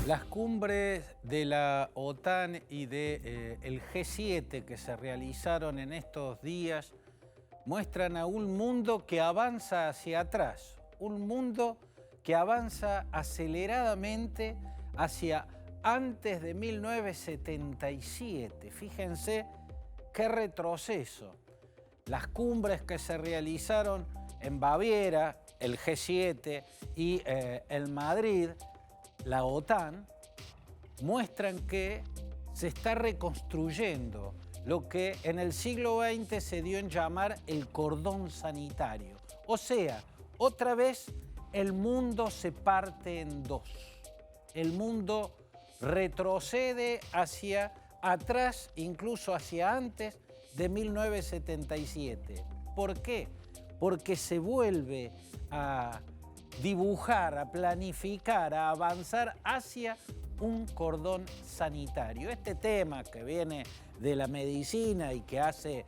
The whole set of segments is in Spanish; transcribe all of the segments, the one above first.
Las cumbres de la OTAN y del G7 que se realizaron en estos días muestran a un mundo que avanza hacia atrás, un mundo que avanza aceleradamente hacia antes de 1977. Fíjense qué retroceso. Las cumbres que se realizaron en Baviera, el G7 y en Madrid, la OTAN, muestran que se está reconstruyendo lo que en el siglo XX se dio en llamar el cordón sanitario. O sea, otra vez el mundo se parte en dos. El mundo retrocede hacia atrás, incluso hacia antes de 1977. ¿Por qué? Porque se vuelve a dibujar, a planificar, a avanzar hacia un cordón sanitario. Este tema que viene de la medicina y que hace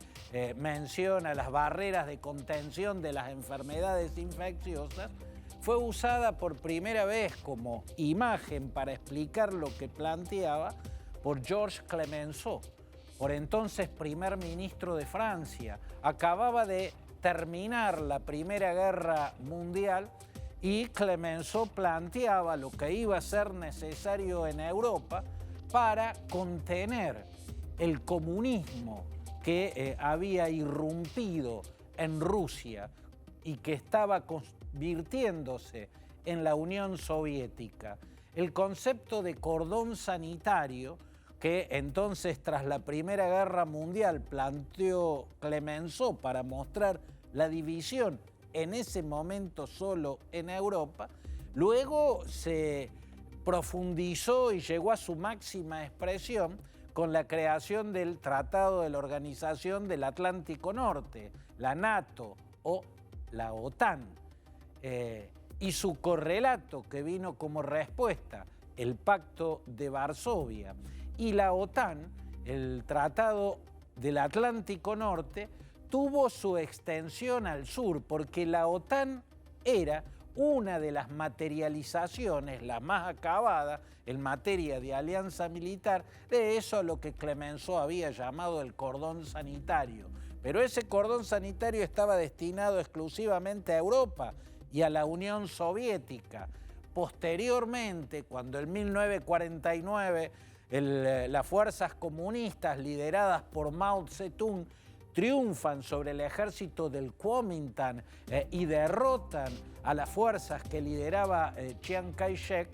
mención a las barreras de contención de las enfermedades infecciosas, fue usada por primera vez como imagen para explicar lo que planteaba por Georges Clemenceau, por entonces primer ministro de Francia. Acababa de terminar la Primera Guerra Mundial y Clemenceau planteaba lo que iba a ser necesario en Europa para contener el comunismo que había irrumpido en Rusia y que estaba convirtiéndose en la Unión Soviética. El concepto de cordón sanitario que entonces tras la Primera Guerra Mundial planteó Clemenceau para mostrar la división en ese momento solo en Europa, luego se profundizó y llegó a su máxima expresión con la creación del Tratado de la Organización del Atlántico Norte, la NATO o la OTAN, y su correlato que vino como respuesta, el Pacto de Varsovia, y la OTAN, el Tratado del Atlántico Norte, tuvo su extensión al sur, porque la OTAN era una de las materializaciones, la más acabada en materia de alianza militar, de eso a lo que Clemenceau había llamado el cordón sanitario. Pero ese cordón sanitario estaba destinado exclusivamente a Europa y a la Unión Soviética. Posteriormente, cuando en 1949 las fuerzas comunistas lideradas por Mao Zedong triunfan sobre el ejército del Kuomintang y derrotan a las fuerzas que lideraba Chiang Kai-shek,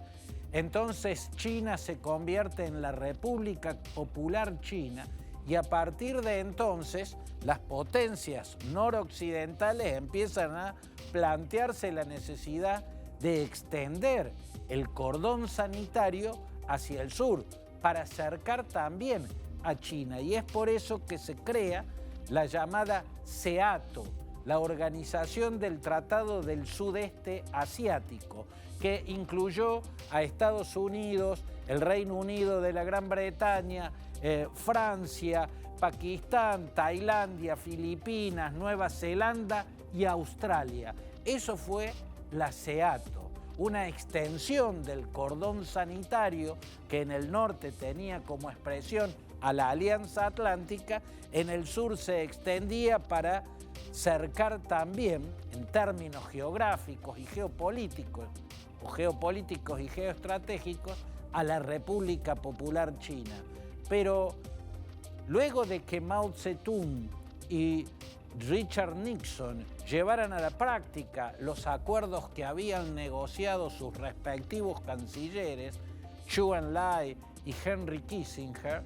entonces China se convierte en la República Popular China y a partir de entonces las potencias noroccidentales empiezan a plantearse la necesidad de extender el cordón sanitario hacia el sur para acercar también a China, y es por eso que se crea la llamada SEATO, la Organización del Tratado del Sudeste Asiático, que incluyó a Estados Unidos, el Reino Unido de la Gran Bretaña, Francia, Pakistán, Tailandia, Filipinas, Nueva Zelanda y Australia. Eso fue la SEATO, una extensión del cordón sanitario que en el norte tenía como expresión a la Alianza Atlántica, en el sur se extendía para cercar también, en términos geográficos y geopolíticos, y geoestratégicos, a la República Popular China. Pero luego de que Mao Zedong y Richard Nixon llevaran a la práctica los acuerdos que habían negociado sus respectivos cancilleres, Zhou Enlai y Henry Kissinger,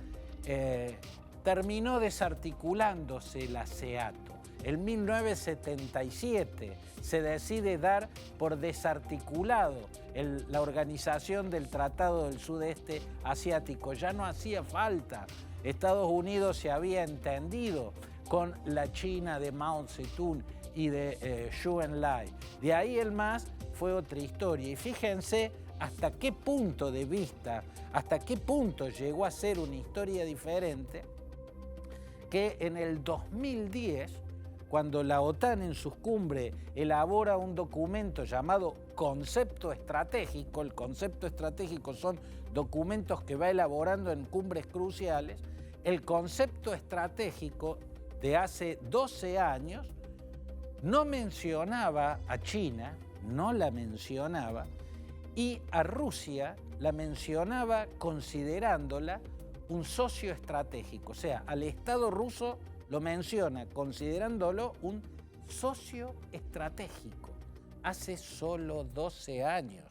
terminó desarticulándose la SEATO. En 1977 se decide dar por desarticulado la organización del Tratado del Sudeste Asiático. Ya no hacía falta. Estados Unidos se había entendido con la China de Mao Zedong y de Zhou Enlai. De ahí el más fue otra historia. Y fíjense hasta qué punto de vista, hasta qué punto llegó a ser una historia diferente, que en el 2010 cuando la OTAN en sus cumbres elabora un documento llamado concepto estratégico. El concepto estratégico son documentos que va elaborando en cumbres cruciales. El concepto estratégico de hace 12 años no mencionaba a China, no la mencionaba, y a Rusia la mencionaba considerándola un socio estratégico. O sea, al Estado ruso lo menciona considerándolo un socio estratégico. Hace solo 12 años,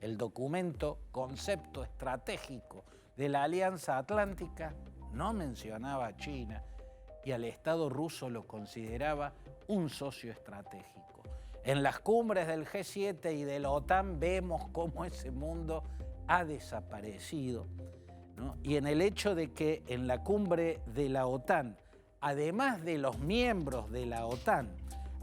el documento Concepto Estratégico de la Alianza Atlántica no mencionaba a China y al Estado ruso lo consideraba un socio estratégico. En las cumbres del G7 y de la OTAN vemos cómo ese mundo ha desaparecido, ¿no? Y en el hecho de que en la cumbre de la OTAN, además de los miembros de la OTAN,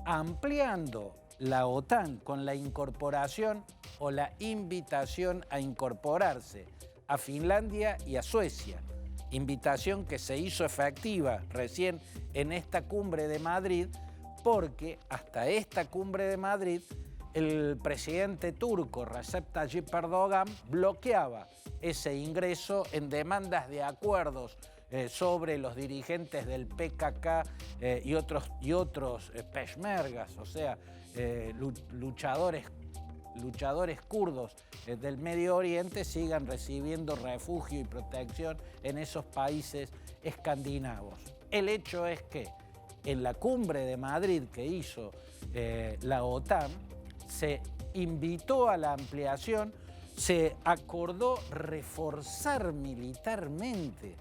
ampliando la OTAN con la incorporación o la invitación a incorporarse a Finlandia y a Suecia, invitación que se hizo efectiva recién en esta cumbre de Madrid, porque hasta esta cumbre de Madrid el presidente turco Recep Tayyip Erdogan bloqueaba ese ingreso en demandas de acuerdos sobre los dirigentes del PKK y otros peshmergas, o sea, luchadores kurdos del Medio Oriente, sigan recibiendo refugio y protección en esos países escandinavos. El hecho es que en la cumbre de Madrid que hizo la OTAN, se invitó a la ampliación, se acordó reforzar militarmente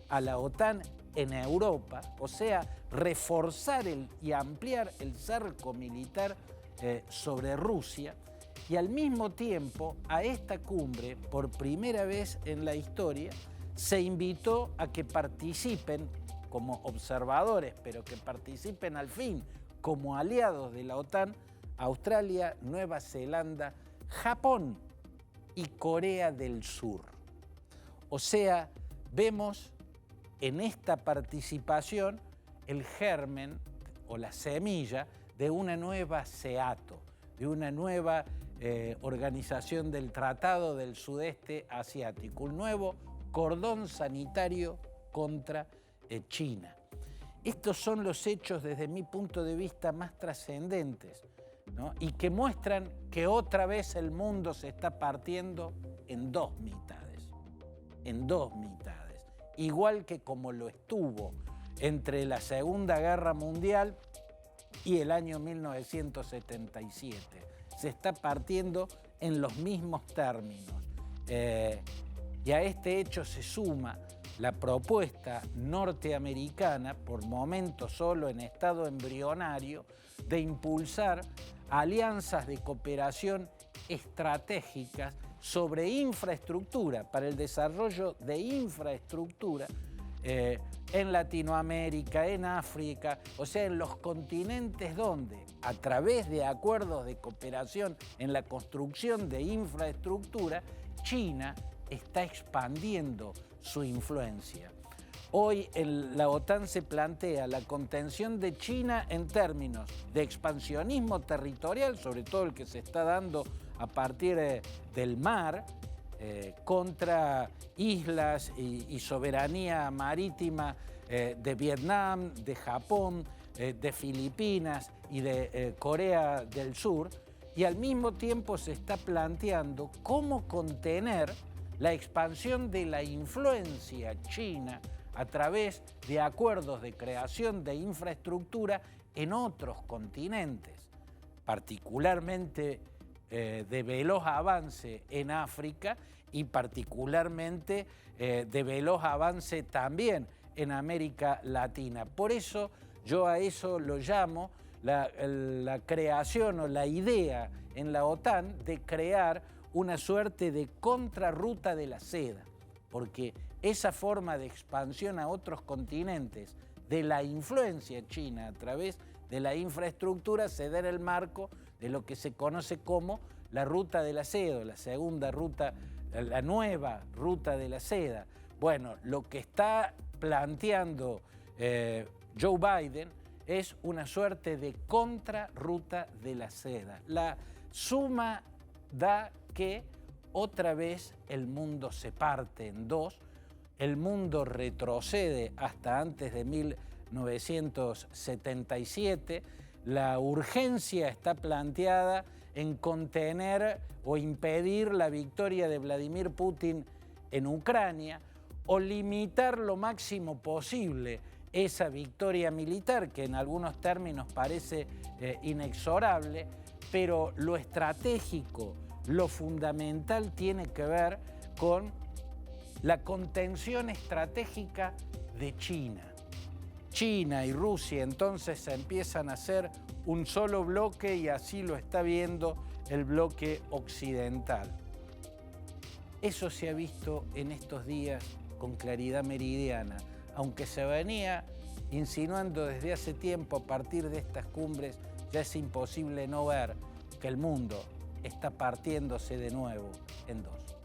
a la OTAN en Europa, o sea, reforzar y ampliar el cerco militar sobre Rusia, y al mismo tiempo a esta cumbre, por primera vez en la historia, se invitó a que participen como observadores, pero que participen al fin como aliados de la OTAN, Australia, Nueva Zelanda, Japón y Corea del Sur. O sea, vemos en esta participación el germen o la semilla de una nueva SEATO, de una nueva organización del Tratado del Sudeste Asiático, un nuevo cordón sanitario contra China. Estos son los hechos desde mi punto de vista más trascendentes, ¿no? Y que muestran que otra vez el mundo se está partiendo en dos mitades, igual que como lo estuvo entre la Segunda Guerra Mundial y el año 1977. Se está partiendo en los mismos términos. Y a este hecho se suma la propuesta norteamericana, por momentos solo en estado embrionario, de impulsar alianzas de cooperación estratégicas sobre infraestructura, para el desarrollo de infraestructura en Latinoamérica, en África, o sea, en los continentes donde, a través de acuerdos de cooperación en la construcción de infraestructura, China está expandiendo su influencia. Hoy la OTAN se plantea la contención de China en términos de expansionismo territorial, sobre todo el que se está dando a partir del mar, contra islas y soberanía marítima de Vietnam, de Japón, de Filipinas y de Corea del Sur, y al mismo tiempo se está planteando cómo contener la expansión de la influencia china a través de acuerdos de creación de infraestructura en otros continentes, particularmente de veloz avance en África y particularmente de veloz avance también en América Latina. Por eso yo a eso lo llamo la creación o la idea en la OTAN de crear una suerte de contrarruta de la seda, porque esa forma de expansión a otros continentes de la influencia china a través de la infraestructura se da en el marco de lo que se conoce como la ruta de la seda, la segunda ruta, la nueva ruta de la seda. Bueno, lo que está planteando Joe Biden es una suerte de contrarruta de la seda. La suma da que otra vez el mundo se parte en dos, el mundo retrocede hasta antes de 1977, la urgencia está planteada en contener o impedir la victoria de Vladimir Putin en Ucrania o limitar lo máximo posible esa victoria militar que en algunos términos parece inexorable, pero lo estratégico, lo fundamental tiene que ver con la contención estratégica de China. China y Rusia entonces se empiezan a hacer un solo bloque y así lo está viendo el bloque occidental. Eso se ha visto en estos días con claridad meridiana, aunque se venía insinuando desde hace tiempo a partir de estas cumbres, ya es imposible no ver que el mundo está partiéndose de nuevo en dos.